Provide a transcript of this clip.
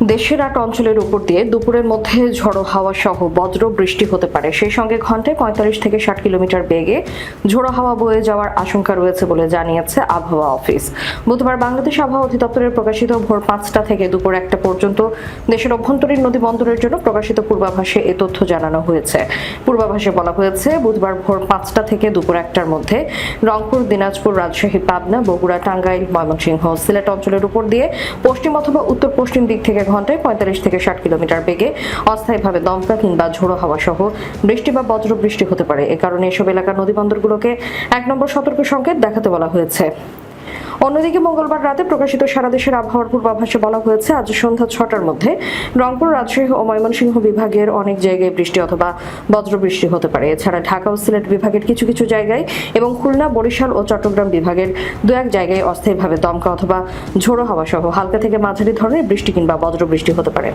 দেশের ৮ অঞ্চলের উপর দিয়ে দুপুরের মধ্যে ঝড়ো হাওয়া সহ বজ্র বৃষ্টি হতে পারে। সেই সঙ্গে ঘন্টায় ৪৫ থেকে ৬০ কিলোমিটার বেগে ঝোড়ো হাওয়া বয়ে যাওয়ার আশঙ্কা রয়েছে বলে জানিয়েছে আবহাওয়া অফিস। বুধবার বাংলাদেশ আবহাওয়া অধিদপ্তরের প্রকাশিত ভোর ৫টা থেকে দুপুর ১টা পর্যন্ত দেশের অভ্যন্তরীণ নদী বন্দরের জন্য প্রকাশিত পূর্বাভাসে এ তথ্য জানানো হয়েছে। পূর্বাভাসে বলা হয়েছে, বুধবার ভোর ৫টা থেকে দুপুর ১টার মধ্যে রংপুর, দিনাজপুর, রাজশাহী, পাবনা, বগুড়া, টাঙ্গাইল, ময়মনসিংহ, সিলেট অঞ্চলের উপর দিয়ে পশ্চিম অথবা উত্তর পশ্চিম দিক থেকে ঘন্টায় ৪৫ থেকে ৬০ কিলোমিটার বেগে অস্থায়ীভাবে দমকা কিংবা ঝোড়ো হাওয়া সহ বৃষ্টি বা বজ্র বৃষ্টি হতে পারে। এ কারণে এসব এলাকার নদীবন্দরগুলোকে ১ নম্বর সতর্ক সংকেত দেখাতে বলা হয়েছে। অন্যদিকে মঙ্গলবার রাতে প্রকাশিত সারা দেশের আবহাওয়ার পূর্বাভাসে বলা হয়েছে, আজ সন্ধ্যা ৬টার মধ্যে রংপুর, রাজশাহী ও ময়মনসিংহ বিভাগের অনেক জায়গায় বৃষ্টি অথবা বজ্রবৃষ্টি হতে পারে। এছাড়া ঢাকা ও সিলেট বিভাগের কিছু কিছু জায়গায় এবং খুলনা, বরিশাল ও চট্টগ্রাম বিভাগের ২-১ জায়গায় অস্থায়ীভাবে দমকা অথবা ঝোড়ো হাওয়া সহ হালকা থেকে মাঝারি ধরনের বৃষ্টি কিংবা বজ্রবৃষ্টি হতে পারে।